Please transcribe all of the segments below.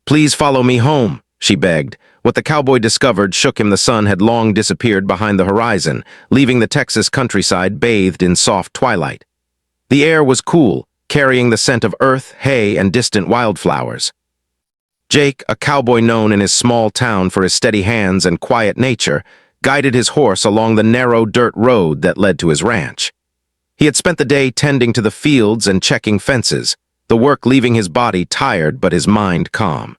"Please follow me home," she begged. What the cowboy discovered shook him. The sun had long disappeared behind the horizon, leaving the Texas countryside bathed in soft twilight. The air was cool, carrying the scent of earth, hay, and distant wildflowers. Jake, a cowboy known in his small town for his steady hands and quiet nature, guided his horse along the narrow dirt road that led to his ranch. He had spent the day tending to the fields and checking fences, the work leaving his body tired but his mind calm.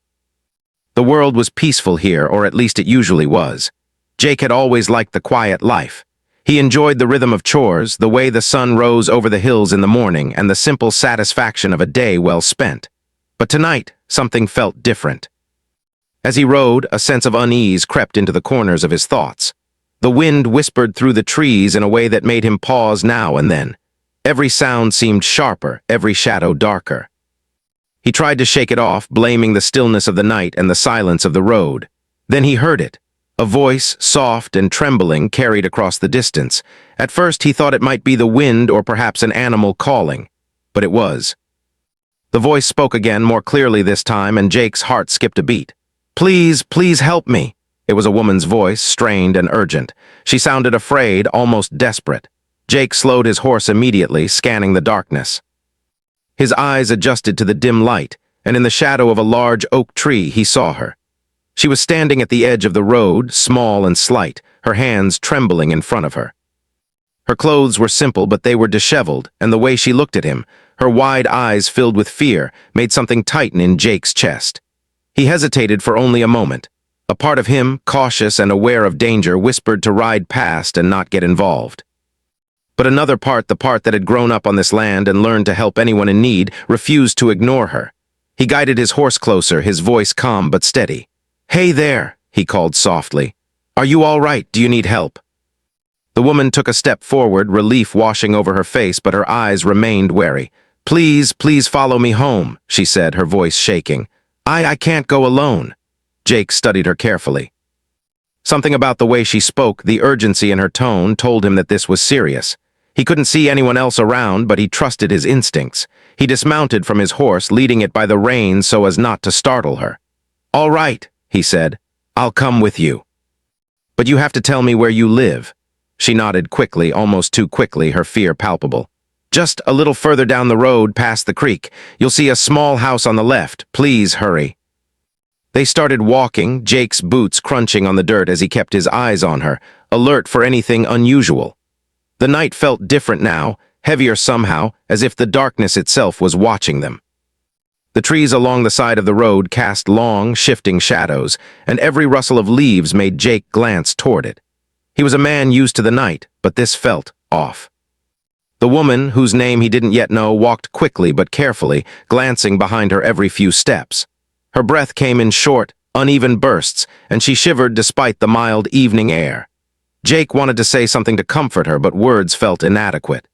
The world was peaceful here, or at least it usually was. Jake had always liked the quiet life. He enjoyed the rhythm of chores, the way the sun rose over the hills in the morning, and the simple satisfaction of a day well spent. But tonight, something felt different. As he rode, a sense of unease crept into the corners of his thoughts. The wind whispered through the trees in a way that made him pause now and then. Every sound seemed sharper, every shadow darker. He tried to shake it off, blaming the stillness of the night and the silence of the road. Then he heard it. A voice, soft and trembling, carried across the distance. At first he thought it might be the wind or perhaps an animal calling, but it was. The voice spoke again, more clearly this time, and Jake's heart skipped a beat. "Please, please help me." It was a woman's voice, strained and urgent. She sounded afraid, almost desperate. Jake slowed his horse immediately, scanning the darkness. His eyes adjusted to the dim light, and in the shadow of a large oak tree he saw her. She was standing at the edge of the road, small and slight, her hands trembling in front of her. Her clothes were simple, but they were disheveled, and the way she looked at him, her wide eyes filled with fear, made something tighten in Jake's chest. He hesitated for only a moment. A part of him, cautious and aware of danger, whispered to ride past and not get involved. But another part, the part that had grown up on this land and learned to help anyone in need, refused to ignore her. He guided his horse closer, his voice calm but steady. "Hey there," he called softly. "Are you all right? Do you need help?" The woman took a step forward, relief washing over her face, but her eyes remained wary. "Please, please follow me home," she said, her voice shaking. I can't go alone." Jake studied her carefully. Something about the way she spoke, the urgency in her tone, told him that this was serious. He couldn't see anyone else around, but he trusted his instincts. He dismounted from his horse, leading it by the reins so as not to startle her. "All right," he said. "I'll come with you. But you have to tell me where you live." She nodded quickly, almost too quickly, her fear palpable. "Just a little further down the road, past the creek. You'll see a small house on the left. Please hurry." They started walking, Jake's boots crunching on the dirt as he kept his eyes on her, alert for anything unusual. The night felt different now, heavier somehow, as if the darkness itself was watching them. The trees along the side of the road cast long, shifting shadows, and every rustle of leaves made Jake glance toward it. He was a man used to the night, but this felt off. The woman, whose name he didn't yet know, walked quickly but carefully, glancing behind her every few steps. Her breath came in short, uneven bursts, and she shivered despite the mild evening air. Jake wanted to say something to comfort her, but words felt inadequate.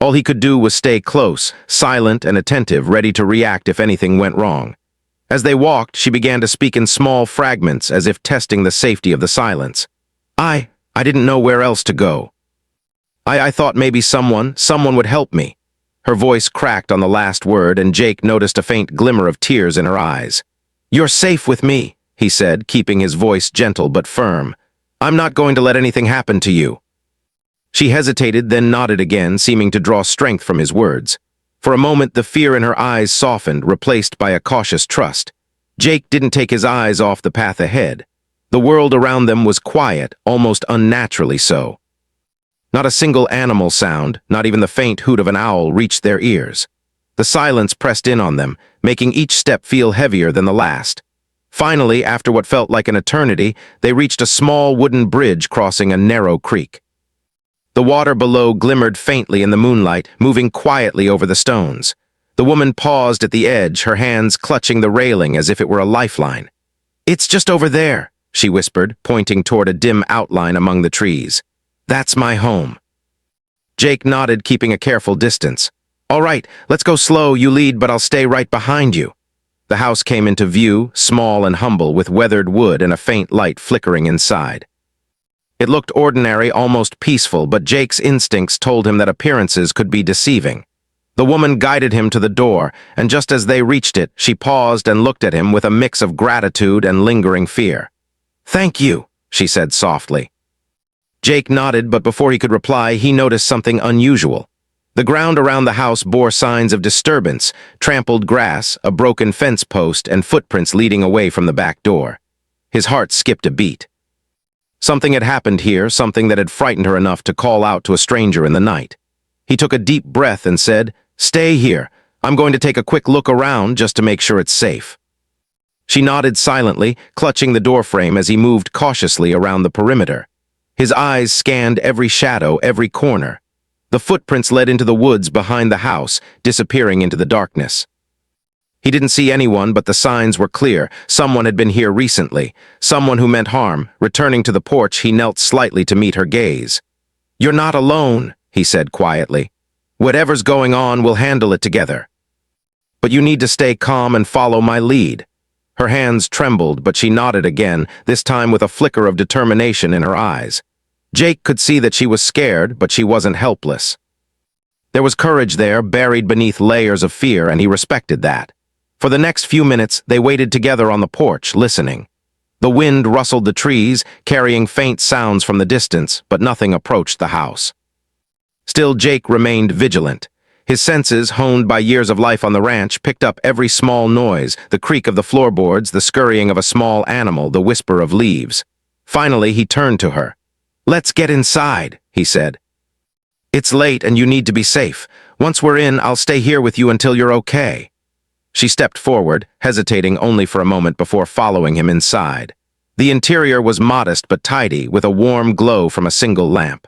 All he could do was stay close, silent and attentive, ready to react if anything went wrong. As they walked, she began to speak in small fragments, as if testing the safety of the silence. I didn't know where else to go. I thought maybe someone would help me." Her voice cracked on the last word, and Jake noticed a faint glimmer of tears in her eyes. "You're safe with me," he said, keeping his voice gentle but firm. "I'm not going to let anything happen to you." She hesitated, then nodded again, seeming to draw strength from his words. For a moment, the fear in her eyes softened, replaced by a cautious trust. Jake didn't take his eyes off the path ahead. The world around them was quiet, almost unnaturally so. Not a single animal sound, not even the faint hoot of an owl, reached their ears. The silence pressed in on them, making each step feel heavier than the last. Finally, after what felt like an eternity, they reached a small wooden bridge crossing a narrow creek. The water below glimmered faintly in the moonlight, moving quietly over the stones. The woman paused at the edge, her hands clutching the railing as if it were a lifeline. "It's just over there," she whispered, pointing toward a dim outline among the trees. "That's my home." Jake nodded, keeping a careful distance. "All right, let's go slow. You lead, but I'll stay right behind you." The house came into view, small and humble, with weathered wood and a faint light flickering inside. It looked ordinary, almost peaceful, but Jake's instincts told him that appearances could be deceiving. The woman guided him to the door, and just as they reached it, she paused and looked at him with a mix of gratitude and lingering fear. "Thank you," she said softly. Jake nodded, but before he could reply, he noticed something unusual. The ground around the house bore signs of disturbance: trampled grass, a broken fence post, and footprints leading away from the back door. His heart skipped a beat. Something had happened here, something that had frightened her enough to call out to a stranger in the night. He took a deep breath and said, "Stay here. I'm going to take a quick look around just to make sure it's safe." She nodded silently, clutching the doorframe as he moved cautiously around the perimeter. His eyes scanned every shadow, every corner. The footprints led into the woods behind the house, disappearing into the darkness. He didn't see anyone, but the signs were clear. Someone had been here recently, someone who meant harm. Returning to the porch, he knelt slightly to meet her gaze. "You're not alone," he said quietly. "Whatever's going on, we'll handle it together. But you need to stay calm and follow my lead." Her hands trembled, but she nodded again, this time with a flicker of determination in her eyes. Jake could see that she was scared, but she wasn't helpless. There was courage there, buried beneath layers of fear, and he respected that. For the next few minutes, they waited together on the porch, listening. The wind rustled the trees, carrying faint sounds from the distance, but nothing approached the house. Still, Jake remained vigilant. His senses, honed by years of life on the ranch, picked up every small noise: the creak of the floorboards, the scurrying of a small animal, the whisper of leaves. Finally, he turned to her. "Let's get inside," he said. "It's late and you need to be safe. Once we're in, I'll stay here with you until you're okay." She stepped forward, hesitating only for a moment before following him inside. The interior was modest but tidy, with a warm glow from a single lamp.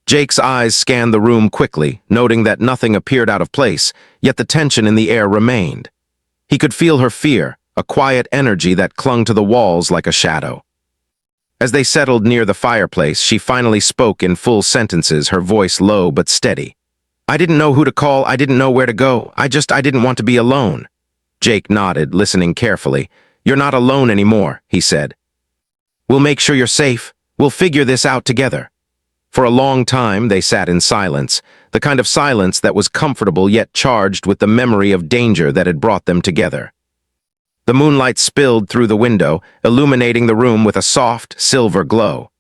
Jake's eyes scanned the room quickly, noting that nothing appeared out of place, yet the tension in the air remained. He could feel her fear, a quiet energy that clung to the walls like a shadow. As they settled near the fireplace, she finally spoke in full sentences, her voice low but steady. "I didn't know who to call, I didn't know where to go, I didn't want to be alone." Jake nodded, listening carefully. "You're not alone anymore," he said. "We'll make sure you're safe. We'll figure this out together." For a long time, they sat in silence, the kind of silence that was comfortable yet charged with the memory of danger that had brought them together. The moonlight spilled through the window, illuminating the room with a soft, silver glow.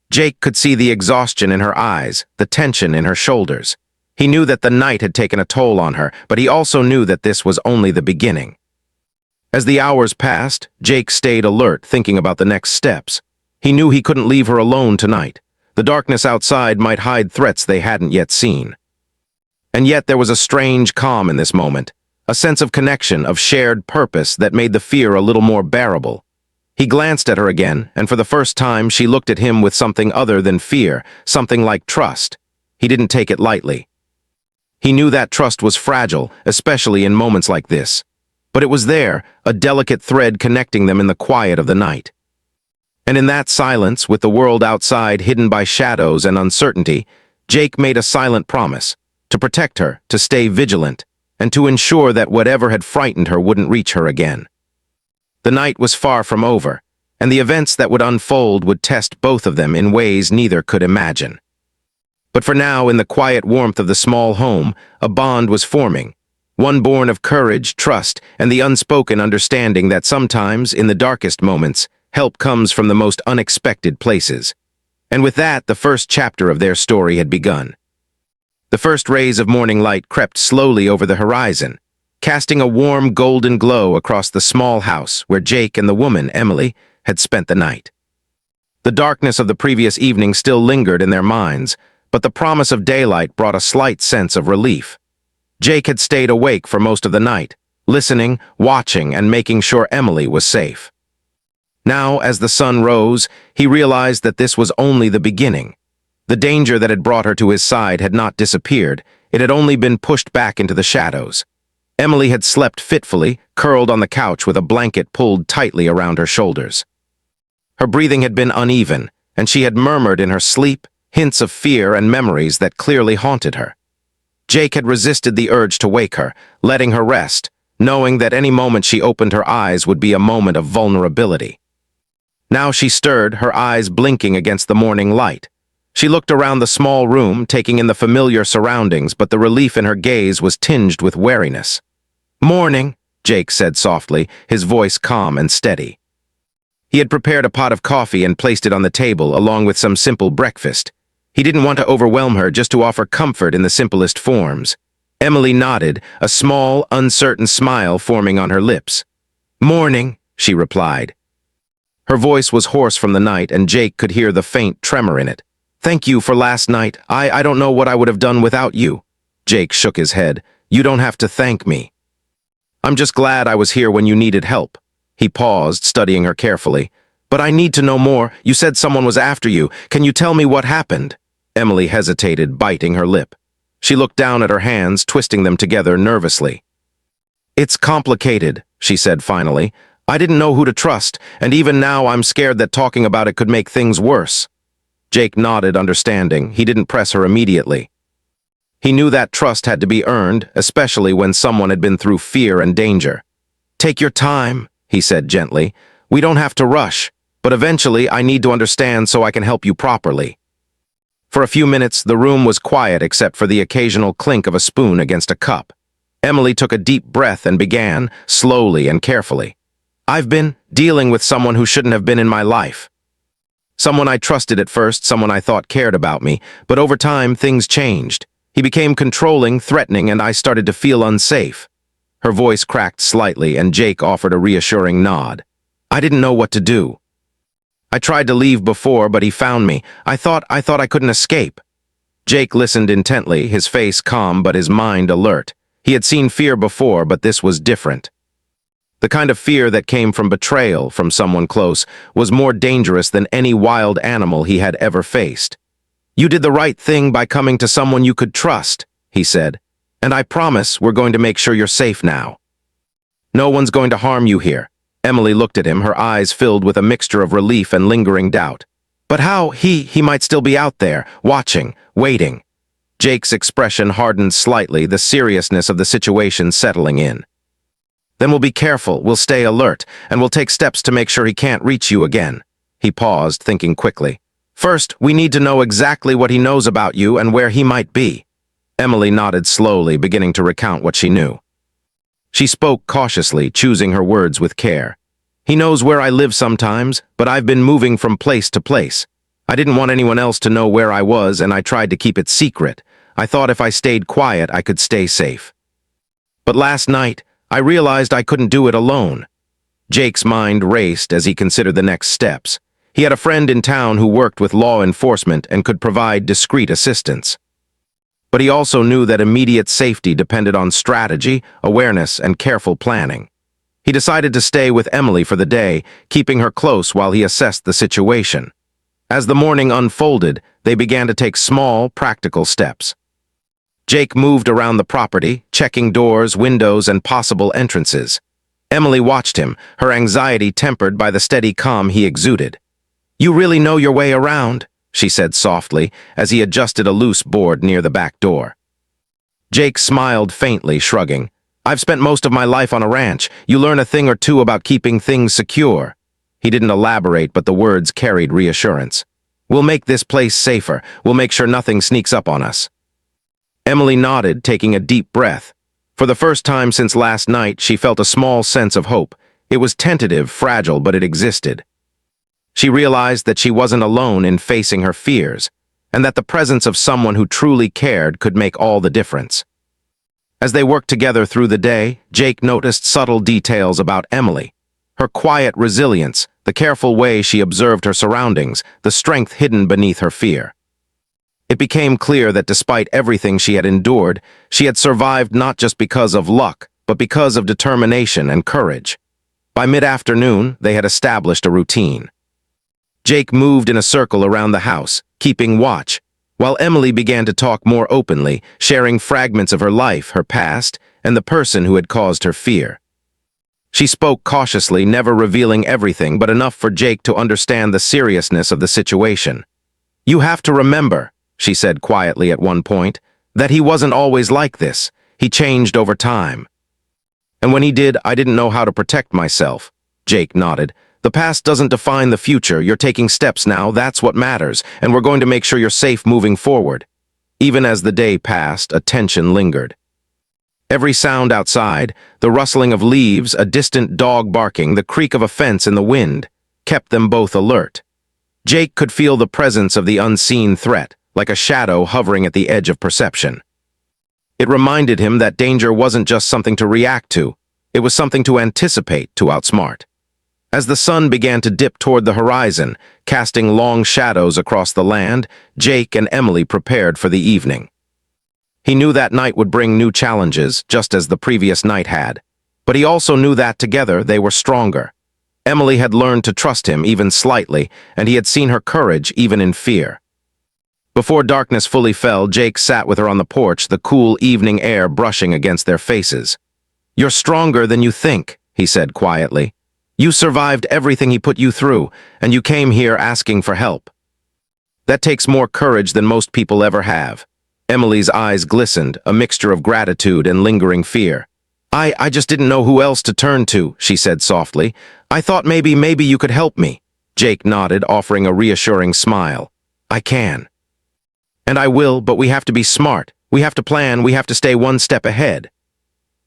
Jake could see the exhaustion in her eyes, the tension in her shoulders. He knew that the night had taken a toll on her, but he also knew that this was only the beginning. As the hours passed, Jake stayed alert, thinking about the next steps. He knew he couldn't leave her alone tonight. The darkness outside might hide threats they hadn't yet seen. And yet there was a strange calm in this moment, a sense of connection, of shared purpose that made the fear a little more bearable. He glanced at her again, and for the first time she looked at him with something other than fear, something like trust. He didn't take it lightly. He knew that trust was fragile, especially in moments like this. But it was there, a delicate thread connecting them in the quiet of the night. And in that silence, with the world outside hidden by shadows and uncertainty, Jake made a silent promise: to protect her, to stay vigilant, and to ensure that whatever had frightened her wouldn't reach her again. The night was far from over, and the events that would unfold would test both of them in ways neither could imagine. But for now, in the quiet warmth of the small home, a bond was forming, one born of courage, trust, and the unspoken understanding that sometimes, in the darkest moments, help comes from the most unexpected places. And with that, the first chapter of their story had begun. The first rays of morning light crept slowly over the horizon, casting a warm golden glow across the small house where Jake and the woman, Emily, had spent the night. The darkness of the previous evening still lingered in their minds, but the promise of daylight brought a slight sense of relief. Jake had stayed awake for most of the night, listening, watching, and making sure Emily was safe. Now, as the sun rose, he realized that this was only the beginning. The danger that had brought her to his side had not disappeared, it had only been pushed back into the shadows. Emily had slept fitfully, curled on the couch with a blanket pulled tightly around her shoulders. Her breathing had been uneven, and she had murmured in her sleep, hints of fear and memories that clearly haunted her. Jake had resisted the urge to wake her, letting her rest, knowing that any moment she opened her eyes would be a moment of vulnerability. Now she stirred, her eyes blinking against the morning light. She looked around the small room, taking in the familiar surroundings, but the relief in her gaze was tinged with wariness. "Morning," Jake said softly, his voice calm and steady. He had prepared a pot of coffee and placed it on the table, along with some simple breakfast. He didn't want to overwhelm her, just to offer comfort in the simplest forms. Emily nodded, a small, uncertain smile forming on her lips. "Morning," she replied. Her voice was hoarse from the night, and Jake could hear the faint tremor in it. "Thank you for last night. I don't know what I would have done without you." Jake shook his head. "You don't have to thank me. I'm just glad I was here when you needed help." He paused, studying her carefully. "But I need to know more. You said someone was after you. Can you tell me what happened?" Emily hesitated, biting her lip. She looked down at her hands, twisting them together nervously. "It's complicated," she said finally. "I didn't know who to trust, and even now I'm scared that talking about it could make things worse." Jake nodded, understanding. He didn't press her immediately. He knew that trust had to be earned, especially when someone had been through fear and danger. "Take your time," he said gently. "We don't have to rush, but eventually I need to understand so I can help you properly." For a few minutes, the room was quiet except for the occasional clink of a spoon against a cup. Emily took a deep breath and began, slowly and carefully. "I've been dealing with someone who shouldn't have been in my life. Someone I trusted at first, someone I thought cared about me, but over time things changed. He became controlling, threatening, and I started to feel unsafe." Her voice cracked slightly, and Jake offered a reassuring nod. "I didn't know what to do. I tried to leave before, but he found me. I thought I couldn't escape." Jake listened intently, his face calm but his mind alert. He had seen fear before, but this was different. The kind of fear that came from betrayal from someone close was more dangerous than any wild animal he had ever faced. "You did the right thing by coming to someone you could trust," he said, "and I promise we're going to make sure you're safe now. No one's going to harm you here." Emily looked at him, her eyes filled with a mixture of relief and lingering doubt. "But how? He might still be out there, watching, waiting." Jake's expression hardened slightly, the seriousness of the situation settling in. "Then we'll be careful, we'll stay alert, and we'll take steps to make sure he can't reach you again." He paused, thinking quickly. "First, we need to know exactly what he knows about you and where he might be." Emily nodded slowly, beginning to recount what she knew. She spoke cautiously, choosing her words with care. "He knows where I live sometimes, but I've been moving from place to place. I didn't want anyone else to know where I was, and I tried to keep it secret. I thought if I stayed quiet, I could stay safe. But last night, I realized I couldn't do it alone." Jake's mind raced as he considered the next steps. He had a friend in town who worked with law enforcement and could provide discreet assistance. But he also knew that immediate safety depended on strategy, awareness, and careful planning. He decided to stay with Emily for the day, keeping her close while he assessed the situation. As the morning unfolded, they began to take small, practical steps. Jake moved around the property, checking doors, windows, and possible entrances. Emily watched him, her anxiety tempered by the steady calm he exuded. "You really know your way around," she said softly, as he adjusted a loose board near the back door. Jake smiled faintly, shrugging. "I've spent most of my life on a ranch. You learn a thing or two about keeping things secure." He didn't elaborate, but the words carried reassurance. "We'll make this place safer. We'll make sure nothing sneaks up on us." Emily nodded, taking a deep breath. For the first time since last night, she felt a small sense of hope. It was tentative, fragile, but it existed. She realized that she wasn't alone in facing her fears, and that the presence of someone who truly cared could make all the difference. As they worked together through the day, Jake noticed subtle details about Emily. Her quiet resilience, the careful way she observed her surroundings, the strength hidden beneath her fear. It became clear that despite everything she had endured, she had survived not just because of luck, but because of determination and courage. By mid-afternoon, they had established a routine. Jake moved in a circle around the house, keeping watch, while Emily began to talk more openly, sharing fragments of her life, her past, and the person who had caused her fear. She spoke cautiously, never revealing everything, but enough for Jake to understand the seriousness of the situation. "You have to remember," she said quietly at one point, "that he wasn't always like this. He changed over time. And when he did, I didn't know how to protect myself." Jake nodded. The past doesn't define the future. You're taking steps now, that's what matters, and we're going to make sure you're safe moving forward. Even as the day passed, a tension lingered. Every sound outside, the rustling of leaves, a distant dog barking, the creak of a fence in the wind, kept them both alert. Jake could feel the presence of the unseen threat, like a shadow hovering at the edge of perception. It reminded him that danger wasn't just something to react to, it was something to anticipate, to outsmart. As the sun began to dip toward the horizon, casting long shadows across the land, Jake and Emily prepared for the evening. He knew that night would bring new challenges, just as the previous night had. But he also knew that together they were stronger. Emily had learned to trust him, even slightly, and he had seen her courage, even in fear. Before darkness fully fell, Jake sat with her on the porch, the cool evening air brushing against their faces. "You're stronger than you think," he said quietly. "You survived everything he put you through, and you came here asking for help. That takes more courage than most people ever have." Emily's eyes glistened, a mixture of gratitude and lingering fear. I just didn't know who else to turn to," she said softly. "I thought maybe you could help me." Jake nodded, offering a reassuring smile. "I can. And I will, but we have to be smart. We have to plan, we have to stay one step ahead."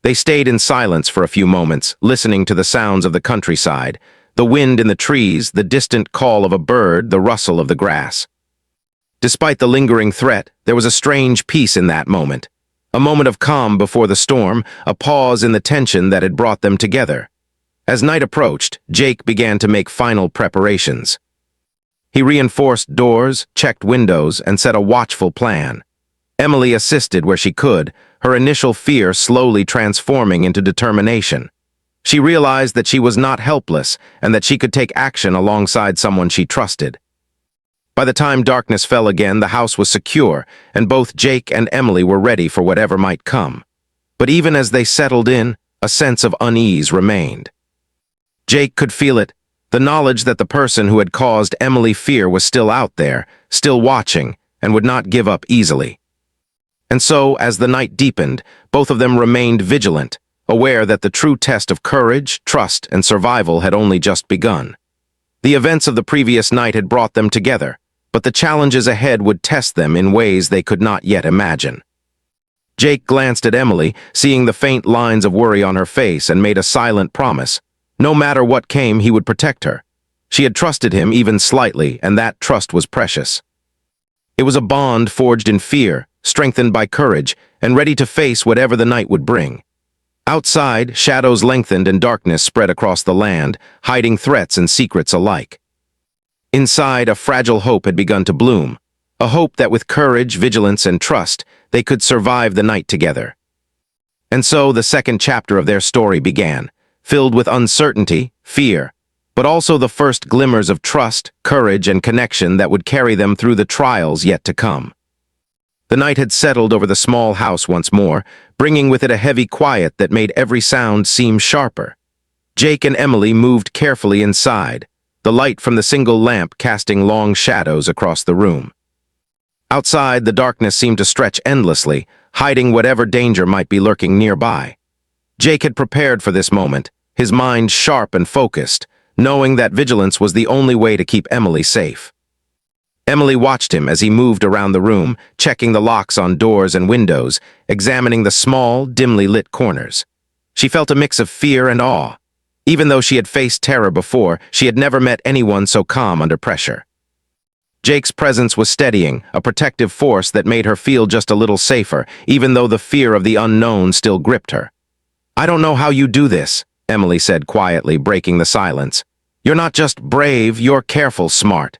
They stayed in silence for a few moments, listening to the sounds of the countryside, the wind in the trees, the distant call of a bird, the rustle of the grass. Despite the lingering threat, there was a strange peace in that moment. A moment of calm before the storm, a pause in the tension that had brought them together. As night approached, Jake began to make final preparations. He reinforced doors, checked windows, and set a watchful plan. Emily assisted where she could, her initial fear slowly transforming into determination. She realized that she was not helpless and that she could take action alongside someone she trusted. By the time darkness fell again, the house was secure, and both Jake and Emily were ready for whatever might come. But even as they settled in, a sense of unease remained. Jake could feel it, the knowledge that the person who had caused Emily fear was still out there, still watching, and would not give up easily. And so, as the night deepened, both of them remained vigilant, aware that the true test of courage, trust, and survival had only just begun. The events of the previous night had brought them together, but the challenges ahead would test them in ways they could not yet imagine. Jake glanced at Emily, seeing the faint lines of worry on her face, and made a silent promise. No matter what came, he would protect her. She had trusted him even slightly, and that trust was precious. It was a bond forged in fear, strengthened by courage, and ready to face whatever the night would bring. Outside, shadows lengthened and darkness spread across the land, hiding threats and secrets alike. Inside, a fragile hope had begun to bloom, a hope that with courage, vigilance, and trust, they could survive the night together. And so the second chapter of their story began, filled with uncertainty, fear, but also the first glimmers of trust, courage, and connection that would carry them through the trials yet to come. The night had settled over the small house once more, bringing with it a heavy quiet that made every sound seem sharper. Jake and Emily moved carefully inside, the light from the single lamp casting long shadows across the room. Outside, the darkness seemed to stretch endlessly, hiding whatever danger might be lurking nearby. Jake had prepared for this moment, his mind sharp and focused, knowing that vigilance was the only way to keep Emily safe. Emily watched him as he moved around the room, checking the locks on doors and windows, examining the small, dimly lit corners. She felt a mix of fear and awe. Even though she had faced terror before, she had never met anyone so calm under pressure. Jake's presence was steadying, a protective force that made her feel just a little safer, even though the fear of the unknown still gripped her. "I don't know how you do this," Emily said quietly, breaking the silence. "You're not just brave, you're careful, smart.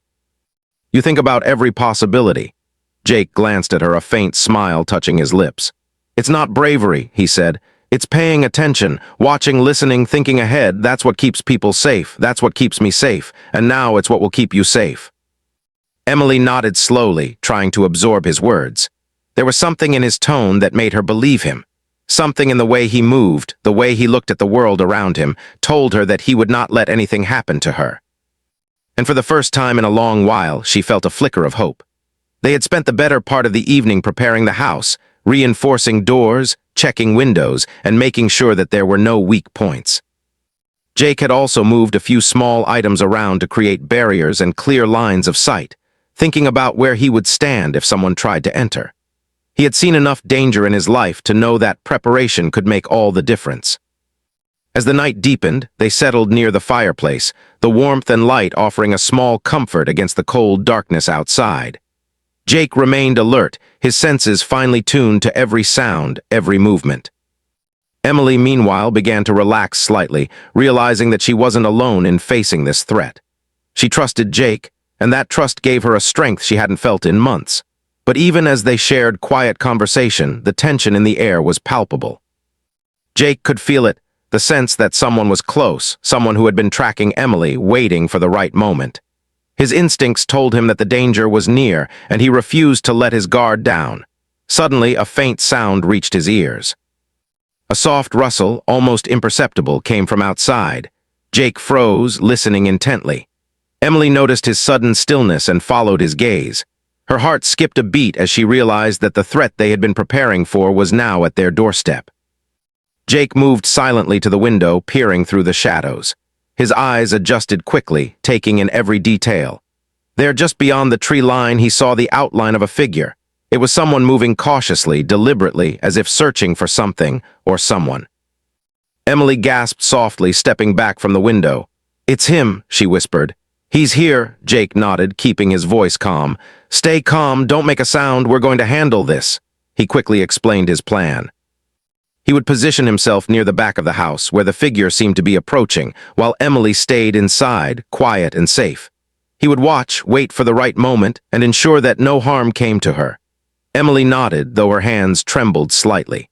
You think about every possibility." Jake glanced at her, a faint smile touching his lips. "It's not bravery," he said. "It's paying attention, watching, listening, thinking ahead. That's what keeps people safe. That's what keeps me safe. And now it's what will keep you safe." Emily nodded slowly, trying to absorb his words. There was something in his tone that made her believe him. Something in the way he moved, the way he looked at the world around him, told her that he would not let anything happen to her. And for the first time in a long while, she felt a flicker of hope. They had spent the better part of the evening preparing the house, reinforcing doors, checking windows, and making sure that there were no weak points. Jake had also moved a few small items around to create barriers and clear lines of sight, thinking about where he would stand if someone tried to enter. He had seen enough danger in his life to know that preparation could make all the difference. As the night deepened, they settled near the fireplace, the warmth and light offering a small comfort against the cold darkness outside. Jake remained alert, his senses finely tuned to every sound, every movement. Emily, meanwhile, began to relax slightly, realizing that she wasn't alone in facing this threat. She trusted Jake, and that trust gave her a strength she hadn't felt in months. But even as they shared quiet conversation, the tension in the air was palpable. Jake could feel it, the sense that someone was close, someone who had been tracking Emily, waiting for the right moment. His instincts told him that the danger was near, and he refused to let his guard down. Suddenly, a faint sound reached his ears. A soft rustle, almost imperceptible, came from outside. Jake froze, listening intently. Emily noticed his sudden stillness and followed his gaze. Her heart skipped a beat as she realized that the threat they had been preparing for was now at their doorstep. Jake moved silently to the window, peering through the shadows. His eyes adjusted quickly, taking in every detail. There, just beyond the tree line, he saw the outline of a figure. It was someone moving cautiously, deliberately, as if searching for something or someone. Emily gasped softly, stepping back from the window. "It's him," she whispered. "He's here," Jake nodded, keeping his voice calm. "Stay calm, don't make a sound, we're going to handle this." He quickly explained his plan. He would position himself near the back of the house, where the figure seemed to be approaching, while Emily stayed inside, quiet and safe. He would watch, wait for the right moment, and ensure that no harm came to her. Emily nodded, though her hands trembled slightly.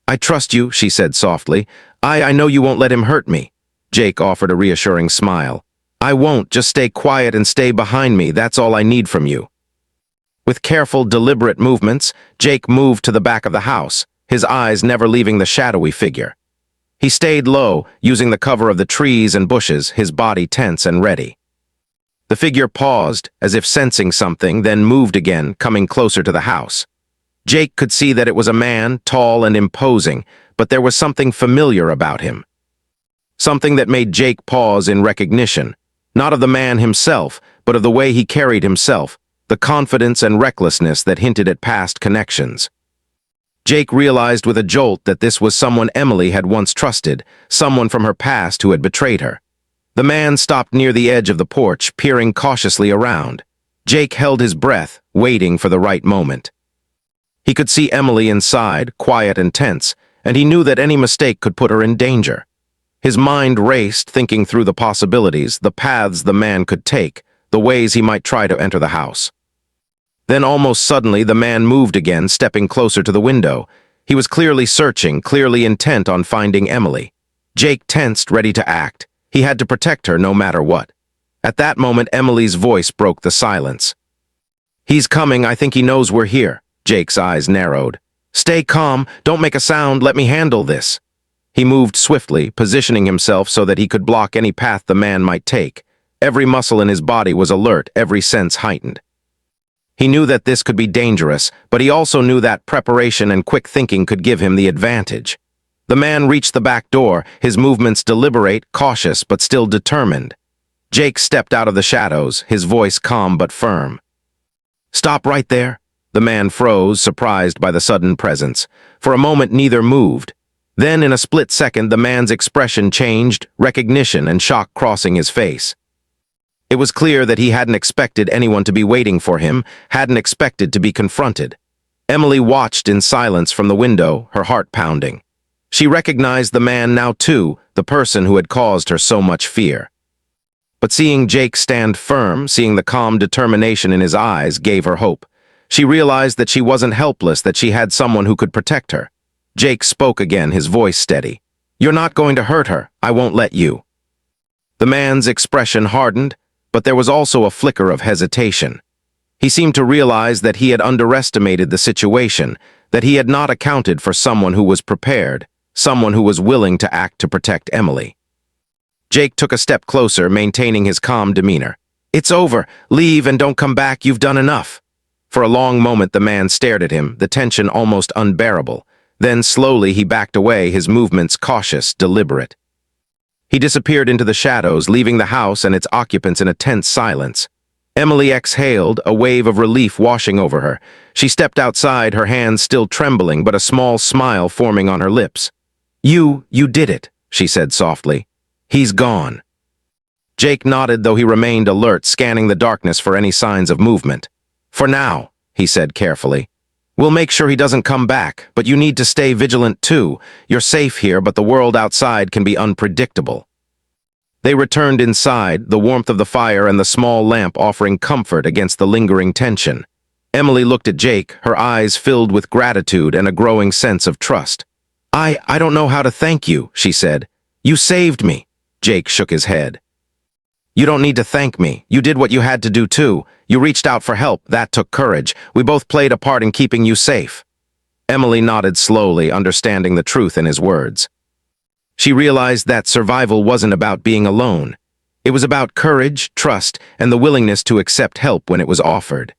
"I trust you," she said softly. I know you won't let him hurt me." Jake offered a reassuring smile. "I won't, just stay quiet and stay behind me, that's all I need from you." With careful, deliberate movements, Jake moved to the back of the house, his eyes never leaving the shadowy figure. He stayed low, using the cover of the trees and bushes, his body tense and ready. The figure paused, as if sensing something, then moved again, coming closer to the house. Jake could see that it was a man, tall and imposing, but there was something familiar about him. Something that made Jake pause in recognition, not of the man himself, but of the way he carried himself, the confidence and recklessness that hinted at past connections. Jake realized with a jolt that this was someone Emily had once trusted, someone from her past who had betrayed her. The man stopped near the edge of the porch, peering cautiously around. Jake held his breath, waiting for the right moment. He could see Emily inside, quiet and tense, and he knew that any mistake could put her in danger. His mind raced, thinking through the possibilities, the paths the man could take, the ways he might try to enter the house. Then almost suddenly the man moved again, stepping closer to the window. He was clearly searching, clearly intent on finding Emily. Jake tensed, ready to act. He had to protect her no matter what. At that moment, Emily's voice broke the silence. "He's coming, I think he knows we're here." Jake's eyes narrowed. "Stay calm, don't make a sound, let me handle this." He moved swiftly, positioning himself so that he could block any path the man might take. Every muscle in his body was alert, every sense heightened. He knew that this could be dangerous, but he also knew that preparation and quick thinking could give him the advantage. The man reached the back door, his movements deliberate, cautious, but still determined. Jake stepped out of the shadows, his voice calm but firm. "Stop right there." The man froze, surprised by the sudden presence. For a moment, neither moved. Then, in a split second, the man's expression changed, recognition and shock crossing his face. It was clear that he hadn't expected anyone to be waiting for him, hadn't expected to be confronted. Emily watched in silence from the window, her heart pounding. She recognized the man now too, the person who had caused her so much fear. But seeing Jake stand firm, seeing the calm determination in his eyes, gave her hope. She realized that she wasn't helpless, that she had someone who could protect her. Jake spoke again, his voice steady. "You're not going to hurt her. I won't let you." The man's expression hardened, but there was also a flicker of hesitation. He seemed to realize that he had underestimated the situation, that he had not accounted for someone who was prepared, someone who was willing to act to protect Emily. Jake took a step closer, maintaining his calm demeanor. "It's over. Leave and don't come back. You've done enough." For a long moment the man stared at him, the tension almost unbearable. Then slowly he backed away, his movements cautious, deliberate. He disappeared into the shadows, leaving the house and its occupants in a tense silence. Emily exhaled, a wave of relief washing over her. She stepped outside, her hands still trembling, but a small smile forming on her lips. You did it," she said softly. "He's gone." Jake nodded, though he remained alert, scanning the darkness for any signs of movement. "For now," he said carefully. "We'll make sure he doesn't come back, but you need to stay vigilant too. You're safe here, but the world outside can be unpredictable." They returned inside, the warmth of the fire and the small lamp offering comfort against the lingering tension. Emily looked at Jake, her eyes filled with gratitude and a growing sense of trust. I don't know how to thank you," she said. "You saved me." Jake shook his head. "You don't need to thank me. You did what you had to do too. You reached out for help. That took courage. We both played a part in keeping you safe." Emily nodded slowly, understanding the truth in his words. She realized that survival wasn't about being alone. It was about courage, trust, and the willingness to accept help when it was offered.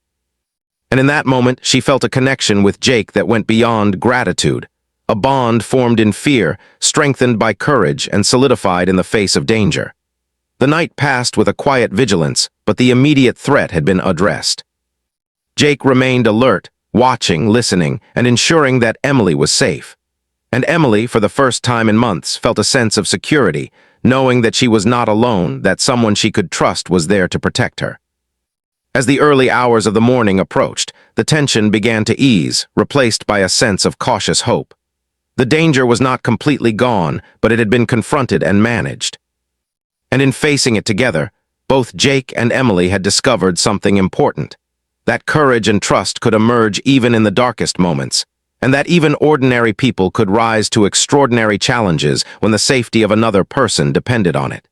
And in that moment, she felt a connection with Jake that went beyond gratitude. A bond formed in fear, strengthened by courage, and solidified in the face of danger. The night passed with a quiet vigilance, but the immediate threat had been addressed. Jake remained alert, watching, listening, and ensuring that Emily was safe. And Emily, for the first time in months, felt a sense of security, knowing that she was not alone, that someone she could trust was there to protect her. As the early hours of the morning approached, the tension began to ease, replaced by a sense of cautious hope. The danger was not completely gone, but it had been confronted and managed. And in facing it together, both Jake and Emily had discovered something important. That courage and trust could emerge even in the darkest moments, and that even ordinary people could rise to extraordinary challenges when the safety of another person depended on it.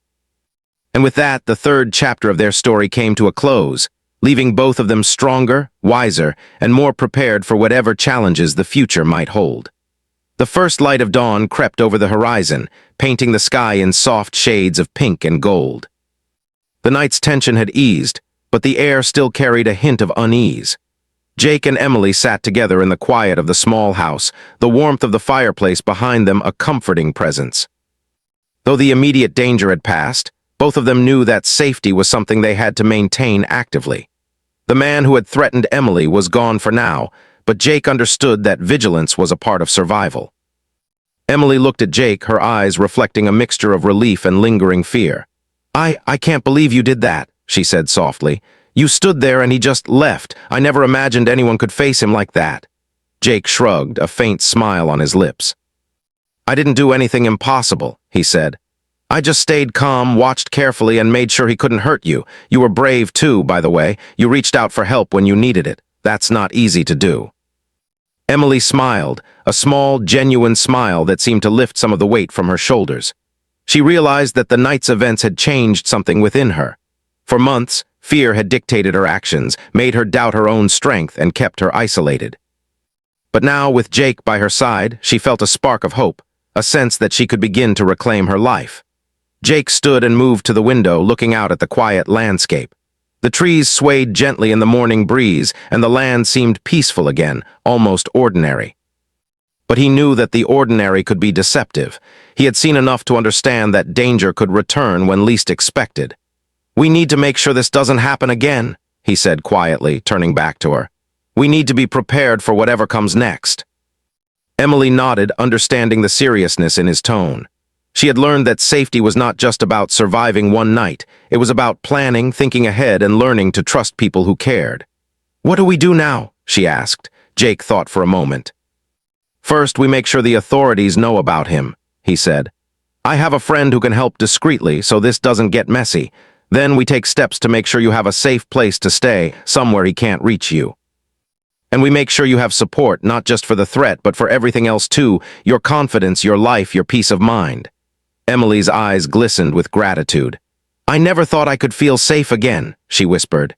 And with that, the third chapter of their story came to a close, leaving both of them stronger, wiser, and more prepared for whatever challenges the future might hold. The first light of dawn crept over the horizon, painting the sky in soft shades of pink and gold. The night's tension had eased, but the air still carried a hint of unease. Jake and Emily sat together in the quiet of the small house, the warmth of the fireplace behind them a comforting presence. Though the immediate danger had passed, both of them knew that safety was something they had to maintain actively. The man who had threatened Emily was gone for now, but Jake understood that vigilance was a part of survival. Emily looked at Jake, her eyes reflecting a mixture of relief and lingering fear. I can't believe you did that," she said softly. "You stood there and he just left. I never imagined anyone could face him like that." Jake shrugged, a faint smile on his lips. "I didn't do anything impossible," he said. "I just stayed calm, watched carefully, and made sure he couldn't hurt you. You were brave too, by the way. You reached out for help when you needed it. That's not easy to do." Emily smiled, a small, genuine smile that seemed to lift some of the weight from her shoulders. She realized that the night's events had changed something within her. For months, fear had dictated her actions, made her doubt her own strength, and kept her isolated. But now, with Jake by her side, she felt a spark of hope, a sense that she could begin to reclaim her life. Jake stood and moved to the window, looking out at the quiet landscape. The trees swayed gently in the morning breeze, and the land seemed peaceful again, almost ordinary. But he knew that the ordinary could be deceptive. He had seen enough to understand that danger could return when least expected. "We need to make sure this doesn't happen again," he said quietly, turning back to her. "We need to be prepared for whatever comes next." Emily nodded, understanding the seriousness in his tone. She had learned that safety was not just about surviving one night. It was about planning, thinking ahead, and learning to trust people who cared. "What do we do now?" she asked. Jake thought for a moment. "First, we make sure the authorities know about him," he said. "I have a friend who can help discreetly so this doesn't get messy. Then we take steps to make sure you have a safe place to stay, somewhere he can't reach you. And we make sure you have support, not just for the threat, but for everything else too, your confidence, your life, your peace of mind." Emily's eyes glistened with gratitude. "I never thought I could feel safe again," she whispered.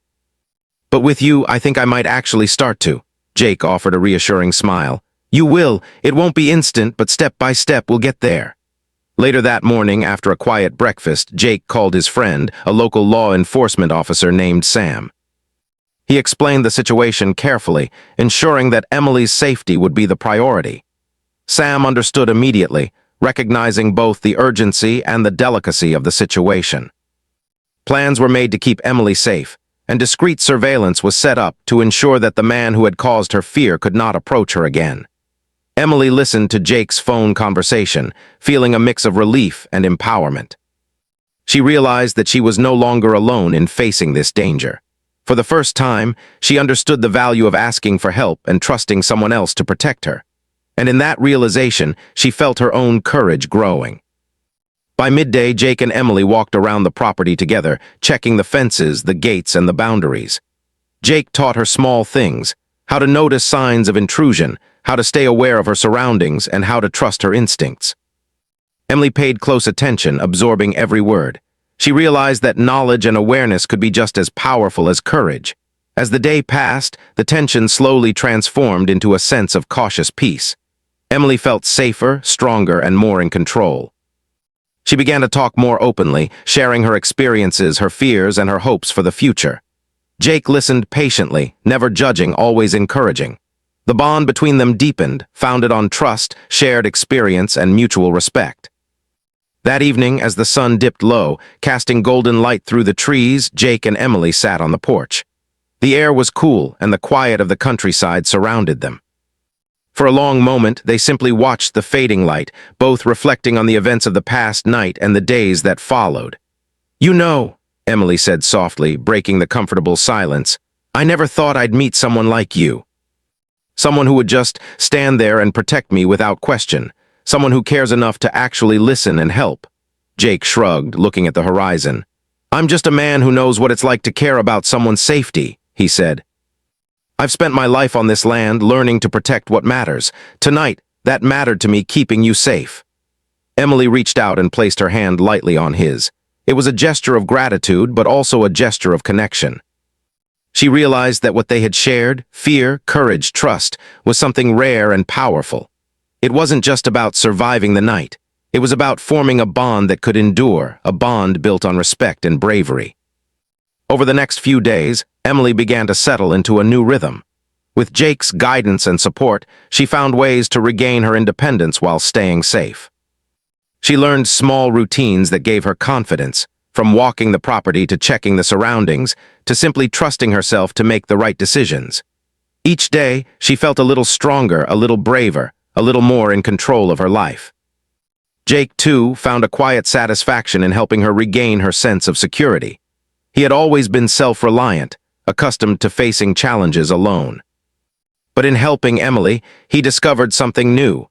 "But with you, I think I might actually start to." Jake offered a reassuring smile. "You will. It won't be instant, but step by step we'll get there." Later that morning, after a quiet breakfast, Jake called his friend, a local law enforcement officer named Sam. He explained the situation carefully, ensuring that Emily's safety would be the priority. Sam understood immediately, recognizing both the urgency and the delicacy of the situation. Plans were made to keep Emily safe, and discreet surveillance was set up to ensure that the man who had caused her fear could not approach her again. Emily listened to Jake's phone conversation, feeling a mix of relief and empowerment. She realized that she was no longer alone in facing this danger. For the first time, she understood the value of asking for help and trusting someone else to protect her. And in that realization, she felt her own courage growing. By midday, Jake and Emily walked around the property together, checking the fences, the gates, and the boundaries. Jake taught her small things, how to notice signs of intrusion, how to stay aware of her surroundings, and how to trust her instincts. Emily paid close attention, absorbing every word. She realized that knowledge and awareness could be just as powerful as courage. As the day passed, the tension slowly transformed into a sense of cautious peace. Emily felt safer, stronger, and more in control. She began to talk more openly, sharing her experiences, her fears, and her hopes for the future. Jake listened patiently, never judging, always encouraging. The bond between them deepened, founded on trust, shared experience, and mutual respect. That evening, as the sun dipped low, casting golden light through the trees, Jake and Emily sat on the porch. The air was cool, and the quiet of the countryside surrounded them. For a long moment, they simply watched the fading light, both reflecting on the events of the past night and the days that followed. "You know," Emily said softly, breaking the comfortable silence, "I never thought I'd meet someone like you. Someone who would just stand there and protect me without question. Someone who cares enough to actually listen and help." Jake shrugged, looking at the horizon. "I'm just a man who knows what it's like to care about someone's safety," he said. "I've spent my life on this land learning to protect what matters. Tonight, that mattered to me, keeping you safe." Emily reached out and placed her hand lightly on his. It was a gesture of gratitude, but also a gesture of connection. She realized that what they had shared, fear, courage, trust, was something rare and powerful. It wasn't just about surviving the night. It was about forming a bond that could endure, a bond built on respect and bravery. Over the next few days, Emily began to settle into a new rhythm. With Jake's guidance and support, she found ways to regain her independence while staying safe. She learned small routines that gave her confidence, from walking the property to checking the surroundings, to simply trusting herself to make the right decisions. Each day, she felt a little stronger, a little braver, a little more in control of her life. Jake, too, found a quiet satisfaction in helping her regain her sense of security. He had always been self-reliant, accustomed to facing challenges alone. But in helping Emily, he discovered something new: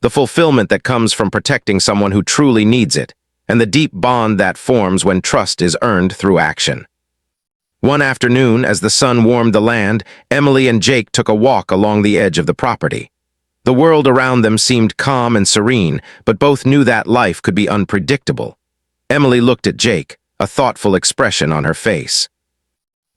the fulfillment that comes from protecting someone who truly needs it, and the deep bond that forms when trust is earned through action. One afternoon, as the sun warmed the land, Emily and Jake took a walk along the edge of the property. The world around them seemed calm and serene, but both knew that life could be unpredictable. Emily looked at Jake, a thoughtful expression on her face.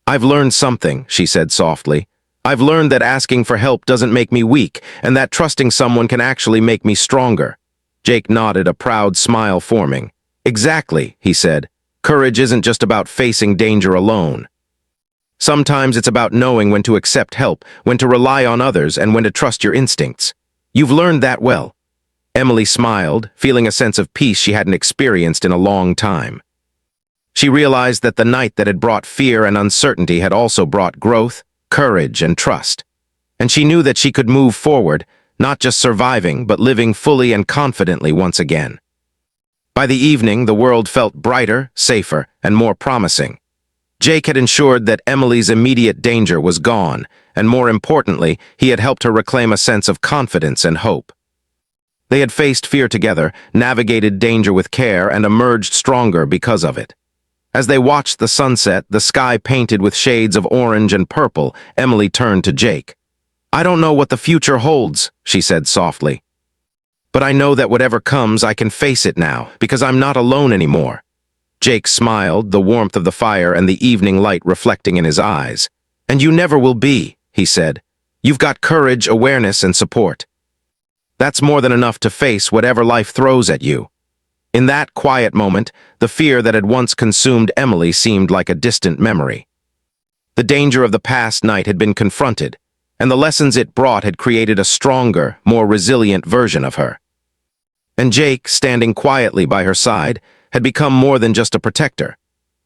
"I've learned something," she said softly. "I've learned that asking for help doesn't make me weak, and that trusting someone can actually make me stronger." Jake nodded, a proud smile forming. "Exactly," he said. "Courage isn't just about facing danger alone. Sometimes it's about knowing when to accept help, when to rely on others, and when to trust your instincts. You've learned that well." Emily smiled, feeling a sense of peace she hadn't experienced in a long time. She realized that the night that had brought fear and uncertainty had also brought growth, courage, and trust. And she knew that she could move forward, not just surviving, but living fully and confidently once again. By the evening, the world felt brighter, safer, and more promising. Jake had ensured that Emily's immediate danger was gone, and more importantly, he had helped her reclaim a sense of confidence and hope. They had faced fear together, navigated danger with care, and emerged stronger because of it. As they watched the sunset, the sky painted with shades of orange and purple, Emily turned to Jake. "I don't know what the future holds," she said softly. "But I know that whatever comes, I can face it now, because I'm not alone anymore." Jake smiled, the warmth of the fire and the evening light reflecting in his eyes. "And you never will be," he said. "You've got courage, awareness, and support. That's more than enough to face whatever life throws at you." In that quiet moment, the fear that had once consumed Emily seemed like a distant memory. The danger of the past night had been confronted, and the lessons it brought had created a stronger, more resilient version of her. And Jake, standing quietly by her side, had become more than just a protector.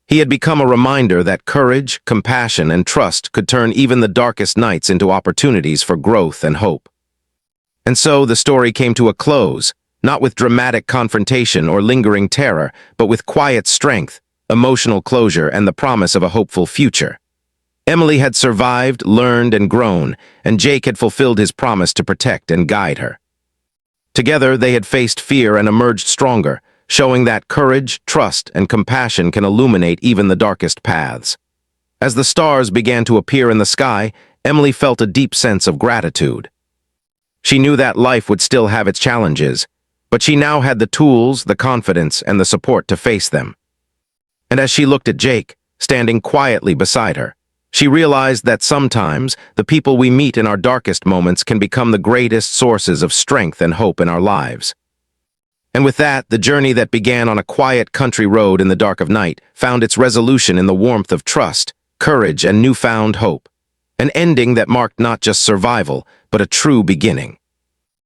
He had become a reminder that courage, compassion, and trust could turn even the darkest nights into opportunities for growth and hope. And so the story came to a close, not with dramatic confrontation or lingering terror, but with quiet strength, emotional closure, and the promise of a hopeful future. Emily had survived, learned, and grown, and Jake had fulfilled his promise to protect and guide her. Together, they had faced fear and emerged stronger, showing that courage, trust, and compassion can illuminate even the darkest paths. As the stars began to appear in the sky, Emily felt a deep sense of gratitude. She knew that life would still have its challenges, but she now had the tools, the confidence, and the support to face them. And as she looked at Jake, standing quietly beside her, she realized that sometimes the people we meet in our darkest moments can become the greatest sources of strength and hope in our lives. And with that, the journey that began on a quiet country road in the dark of night found its resolution in the warmth of trust, courage, and newfound hope. An ending that marked not just survival, but a true beginning.